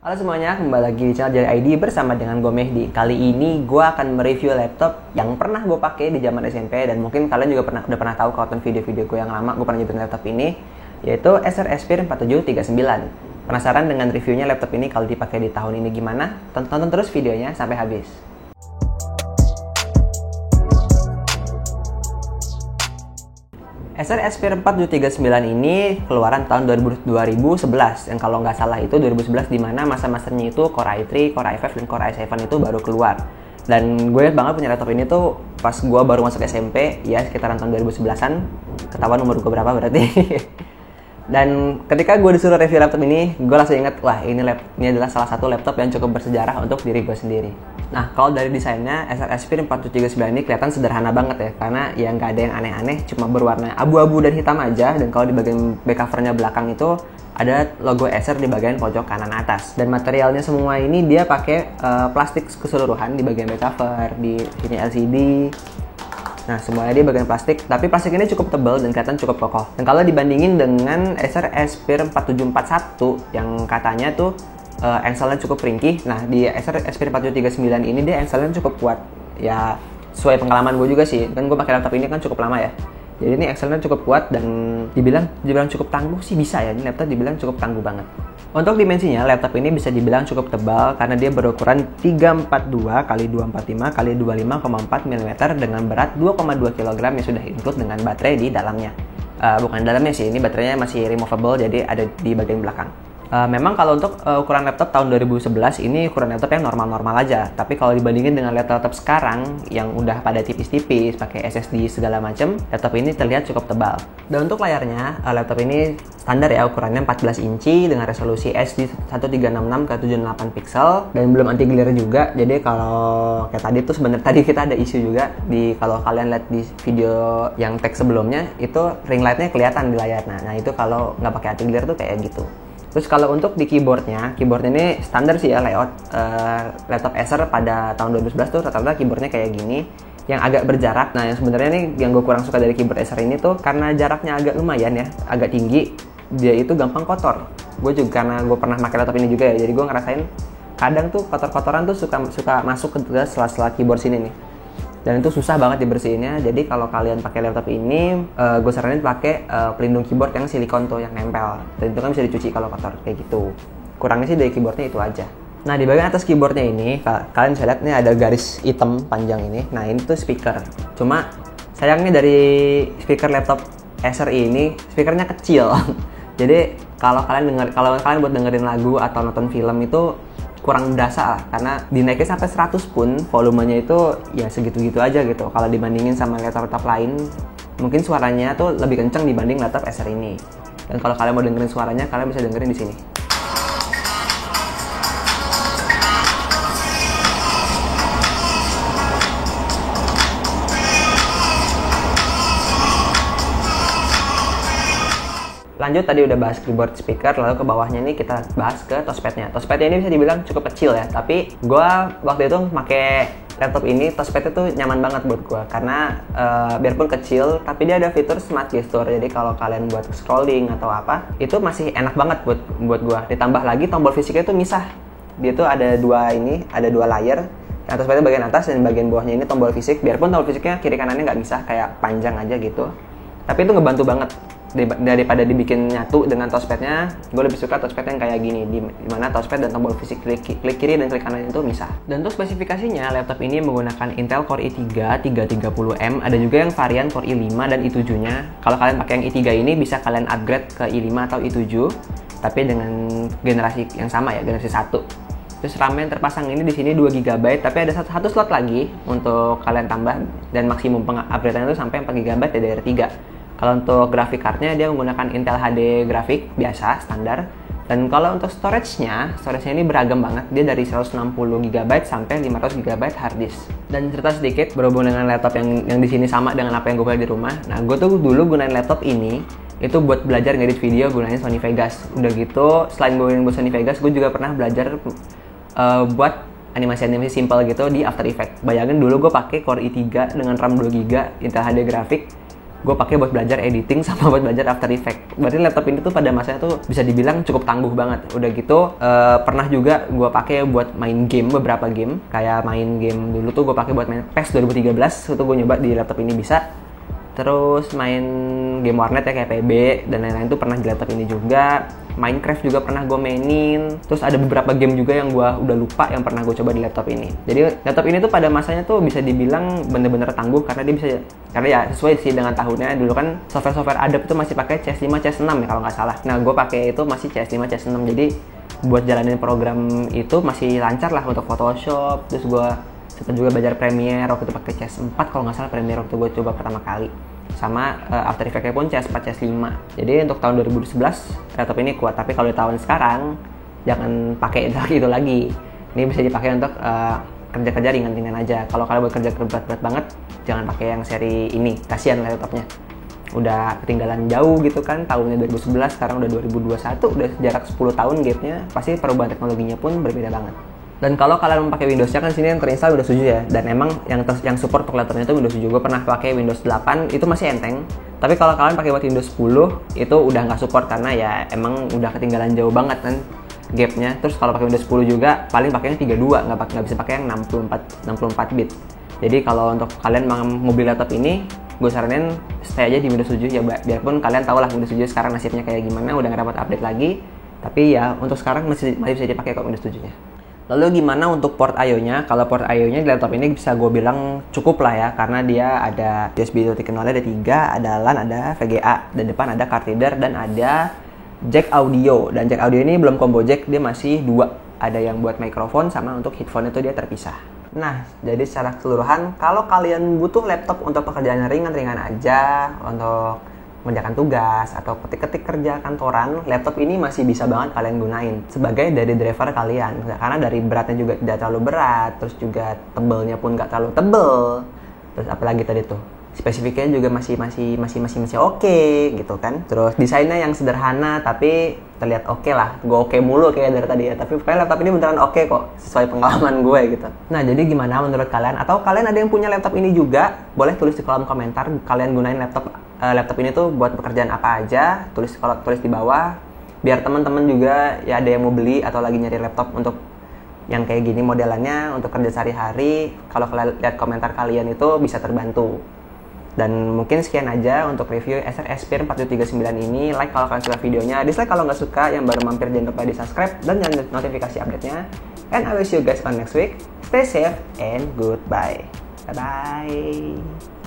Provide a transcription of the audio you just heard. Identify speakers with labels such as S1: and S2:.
S1: Halo semuanya, kembali lagi di channel Jari ID bersama dengan gue Mehdi. Kali ini gue akan mereview laptop yang pernah gue pakai di zaman SMP dan mungkin kalian juga udah pernah tahu kalau nonton video-video gue yang lama gue pernah nyobain laptop ini, yaitu Acer Aspire 4739. Penasaran dengan reviewnya laptop ini kalau dipakai di tahun ini gimana? Tonton terus videonya sampai habis. Acer Aspire 4739 ini keluaran tahun 2011 yang kalau nggak salah itu 2011 di mana masa-masanya itu Core i3, Core i5, dan Core i7 itu baru keluar. Dan gue liat banget punya laptop ini tuh pas gue baru masuk SMP, ya sekitaran tahun 2011-an, ketahuan umur gue berapa berarti. Dan ketika gue disuruh review laptop ini, gue langsung inget, wah ini adalah salah satu laptop yang cukup bersejarah untuk diri gue sendiri. Nah, kalau dari desainnya, Acer Aspire 4739 ini kelihatan sederhana banget ya, karena ya nggak ada yang aneh-aneh, cuma berwarna abu-abu dan hitam aja, dan kalau di bagian back covernya belakang itu ada logo Acer di bagian pojok kanan atas. Dan materialnya semua ini dia pakai plastik keseluruhan di bagian back cover, di sini LCD. Nah, semuanya dia bagian plastik, tapi plastik ini cukup tebal dan kelihatan cukup kokoh. Dan kalau dibandingin dengan Acer Aspire 4741 yang katanya tuh engselnya cukup ringkih. Nah, di Acer Aspire 4739 ini dia engselnya cukup kuat. Ya, sesuai pengalaman gue juga sih. Kan gue pakai laptop ini kan cukup lama ya. Jadi ini engselnya cukup kuat dan dibilang cukup tangguh sih bisa ya. Ini laptop dibilang cukup tangguh banget. Untuk dimensinya, laptop ini bisa dibilang cukup tebal karena dia berukuran 342 x 245 x 25,4 mm dengan berat 2,2 kg yang sudah include dengan baterai di dalamnya. Bukan dalamnya sih, ini baterainya masih removable jadi ada di bagian belakang. Memang kalau untuk ukuran laptop tahun 2011 ini ukuran laptop yang normal-normal aja. Tapi kalau dibandingin dengan laptop sekarang yang udah pada tipis-tipis, pakai SSD segala macam, laptop ini terlihat cukup tebal. Dan untuk layarnya, laptop ini standar ya, ukurannya 14 inci dengan resolusi HD 1366 x 78 pixel dan belum anti glare juga. Jadi kalau kayak tadi tuh sebenarnya tadi kita ada isu juga di kalau kalian lihat di video yang teks sebelumnya itu ring lightnya kelihatan di layar. Nah itu kalau nggak pakai anti glare tuh kayak gitu. Terus kalau untuk di keyboardnya ini standar sih ya layout laptop Acer pada tahun 2011 tuh rata-rata keyboardnya kayak gini yang agak berjarak. Nah yang sebenarnya nih yang gue kurang suka dari keyboard Acer ini tuh karena jaraknya agak lumayan ya, agak tinggi, dia itu gampang kotor. Gue juga karena gue pernah pakai laptop ini juga ya, jadi gue ngerasain kadang tuh kotor-kotoran tuh suka masuk ke sela-sela keyboard sini nih. Dan itu susah banget dibersihinnya. Jadi kalau kalian pakai laptop ini, gue saranin pakai pelindung keyboard yang silikon tuh yang nempel. Dan itu kan bisa dicuci kalau kotor kayak gitu. Kurangnya sih dari keyboardnya itu aja. Nah di bagian atas keyboardnya ini, kalian bisa lihat nih ada garis hitam panjang ini. Nah ini tuh speaker. Cuma sayangnya dari speaker laptop Acer ini, speakernya kecil. Jadi kalau kalian buat dengerin lagu atau nonton film itu kurang berasa lah, karena dinaikin sampai 100 pun volumenya itu ya segitu-gitu aja gitu. Kalau dibandingin sama laptop lain, mungkin suaranya tuh lebih kenceng dibanding laptop Acer ini. Dan kalau kalian mau dengerin suaranya, kalian bisa dengerin di sini. Lanjut, tadi udah bahas keyboard speaker, lalu ke bawahnya nih kita bahas ke touchpadnya. Touchpadnya ini bisa dibilang cukup kecil ya, tapi gue waktu itu pakai laptop ini, touchpadnya tuh nyaman banget buat gue. Karena biarpun kecil, tapi dia ada fitur smart gesture. Jadi kalau kalian buat scrolling atau apa, itu masih enak banget buat gue. Ditambah lagi tombol fisiknya tuh misah. Dia tuh ada dua layer. Yang touchpadnya bagian atas dan bagian bawahnya ini tombol fisik. Biarpun tombol fisiknya kiri kanannya nggak misah, kayak panjang aja gitu. Tapi itu ngebantu banget. Daripada dibikin nyatu dengan touchpadnya, gue lebih suka touchpad yang kayak gini, di mana touchpad dan tombol fisik klik kiri dan klik kanan itu misah. Dan untuk spesifikasinya, laptop ini menggunakan Intel Core i3 330M, ada juga yang varian Core i5 dan i7-nya. Kalau kalian pakai yang i3 ini bisa kalian upgrade ke i5 atau i7, tapi dengan generasi yang sama ya, generasi 1. Terus RAM yang terpasang ini di sini 2 GB, tapi ada satu slot lagi untuk kalian tambah, dan maksimum upgrade-nya itu sampai 4 GB dari 3. Kalau untuk graphic card-nya dia menggunakan Intel HD grafik biasa standar. Dan kalau untuk storage-nya ini beragam banget. Dia dari 160 GB sampai 500 GB hard disk. Dan cerita sedikit berhubung dengan laptop yang di sini sama dengan apa yang gue punya di rumah. Nah, gue tuh dulu gunain laptop ini itu buat belajar ngedit video gunain Sony Vegas. Udah gitu, selain gunain Sony Vegas, gue juga pernah belajar buat animasi-animasi simple gitu di After Effects. Bayangin dulu gue pakai Core i3 dengan RAM 2 GB, Intel HD grafik. gue pakai buat belajar editing sama buat belajar After Effects. Berarti laptop ini tuh pada masanya tuh bisa dibilang cukup tangguh banget. Udah gitu pernah juga gue pakai buat main game, beberapa game. Kayak main game dulu tuh gue pakai buat main PES 2013, itu gue nyoba di laptop ini bisa. Terus main game warnet ya kayak PB dan lain-lain tuh pernah di laptop ini juga. Minecraft juga pernah gue mainin. Terus ada beberapa game juga yang gue udah lupa yang pernah gue coba di laptop ini. Jadi laptop ini tuh pada masanya tuh bisa dibilang bener-bener tangguh karena dia bisa, karena ya sesuai sih dengan tahunnya. Dulu kan software Adobe tuh masih pakai CS5, CS6 ya kalau nggak salah. Nah gue pakai itu masih CS5, CS6, jadi buat jalanin program itu masih lancar lah untuk Photoshop. Terus gue sempat juga belajar Premiere waktu itu pakai CS4 kalau nggak salah, Premiere waktu gue coba pertama kali. Sama After Effects pun CS4, CS5. Jadi untuk tahun 2011 laptop ini kuat, tapi kalau di tahun sekarang jangan pakai itu lagi. Ini bisa dipakai untuk kerja-kerja ringan-ringan aja. Kalau kalian buat kerja berat-berat banget, jangan pakai yang seri ini, kasihan laptopnya. Udah ketinggalan jauh gitu kan, tahunnya 2011, sekarang udah 2021, udah jarak 10 tahun gapnya, pasti perubahan teknologinya pun berbeda banget. Dan kalau kalian mau pakai Windows-nya kan sini yang terinstall Windows 7 ya. Dan emang yang support untuk laptopnya itu Windows 7. Gue pernah pakai Windows 8, itu masih enteng. Tapi kalau kalian pakai buat Windows 10, itu udah nggak support karena ya emang udah ketinggalan jauh banget kan gapnya. Terus kalau pakai Windows 10 juga paling pakai yang 32, nggak bisa pakai yang 64 bit. Jadi kalau untuk kalian mau beli laptop ini, gue saranin stay aja di Windows 7 ya, biarpun kalian tahu lah Windows 7 sekarang nasibnya kayak gimana, udah nggak dapat update lagi. Tapi ya untuk sekarang masih bisa dipakai kok Windows 7-nya. Lalu gimana untuk port I/O-nya? Kalau port I/O-nya di laptop ini bisa gue bilang cukup lah ya, karena dia ada USB 3.0, ada 3, ada LAN, ada VGA, dan depan ada card reader, dan ada jack audio. Dan jack audio ini belum combo jack, dia masih 2. Ada yang buat mikrofon sama untuk headphone itu dia terpisah. Nah, jadi secara keseluruhan, kalau kalian butuh laptop untuk pekerjaan ringan-ringan aja, untuk mengerjakan tugas atau ketik-ketik kerja kantoran, laptop ini masih bisa banget kalian gunain sebagai dari driver kalian, karena dari beratnya juga tidak terlalu berat, terus juga tebelnya pun nggak terlalu tebel, terus apalagi tadi tuh spesifiknya juga masih oke gitu kan. Terus desainnya yang sederhana tapi terlihat oke lah. Gue oke mulu kayak dari tadi ya, tapi pokoknya laptop ini beneran oke kok sesuai pengalaman gue gitu. Nah, jadi gimana menurut kalian? Atau kalian ada yang punya laptop ini juga? Boleh tulis di kolom komentar kalian gunain laptop ini tuh buat pekerjaan apa aja. Tulis di bawah biar teman-teman juga ya ada yang mau beli atau lagi nyari laptop untuk yang kayak gini modelannya untuk kerja sehari-hari. Kalau kalian lihat komentar kalian itu bisa terbantu. Dan mungkin sekian aja untuk review Acer Aspire 4739 ini. Like kalau kalian suka videonya, dislike kalau nggak suka. Yang baru mampir jangan lupa di subscribe dan nyalain notifikasi update-nya. And I will see you guys on next week. Stay safe and goodbye. Bye-bye.